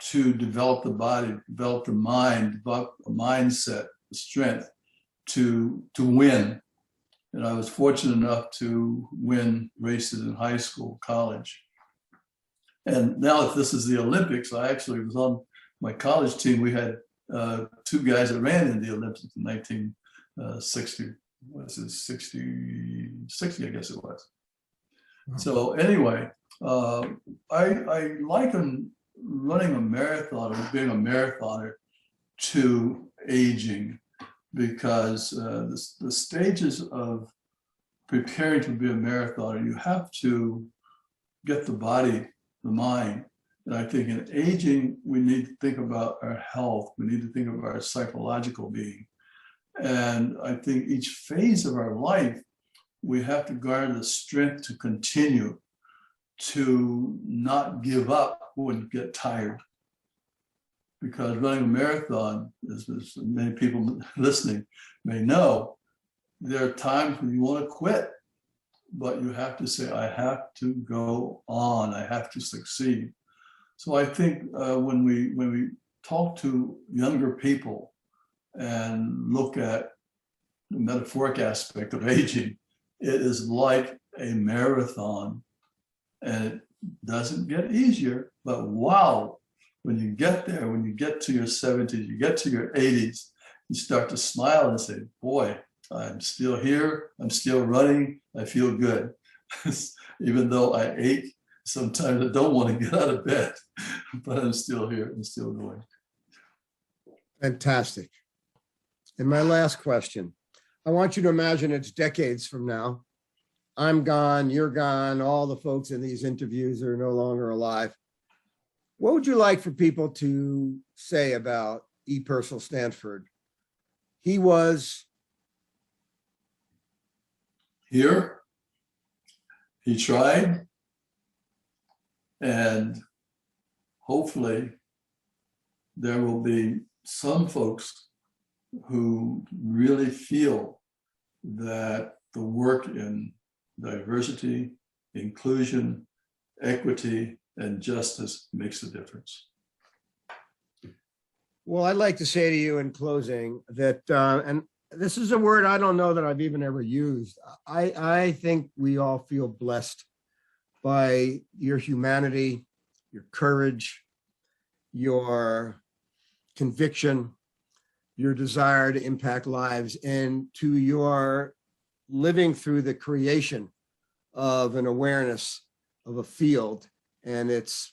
to develop the body, develop the mind, develop a mindset, the strength to win. And I was fortunate enough to win races in high school, college. And now if this is the Olympics, I actually was on my college team. We had two guys that ran in the Olympics in 1960, I guess it was. So anyway, I liken running a marathon or being a marathoner to aging, because the stages of preparing to be a marathoner, you have to get the body, the mind. And I think in aging, we need to think about our health. We need to think of our psychological being. And I think each phase of our life, we have to garner the strength to continue, to not give up when you get tired. Because running a marathon, as many people listening may know, there are times when you want to quit, but you have to say, I have to go on, I have to succeed. So I think when we talk to younger people and look at the metaphoric aspect of aging, it is like a marathon, and it doesn't get easier, but wow, when you get there, when you get to your 70s, you get to your 80s, you start to smile and say, boy, I'm still here, I'm still running, I feel good. Even though I ache, sometimes I don't want to get out of bed, but I'm still here, I'm still going. Fantastic. And my last question, I want you to imagine it's decades from now. I'm gone, you're gone, all the folks in these interviews are no longer alive. What would you like for people to say about E. Percil Stanford? He was here, he tried, and hopefully there will be some folks who really feel that the work in diversity, inclusion, equity, and justice makes a difference. Well, I'd like to say to you in closing that, and this is a word I don't know that I've even ever used. I think we all feel blessed by your humanity, your courage, your conviction, your desire to impact lives, and to your living through the creation of an awareness of a field and its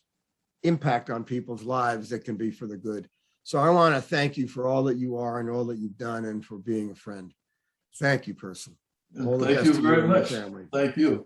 impact on people's lives that can be for the good. So I want to thank you for all that you are and all that you've done and for being a friend. Thank you, Percil. Thank you very much. Thank you.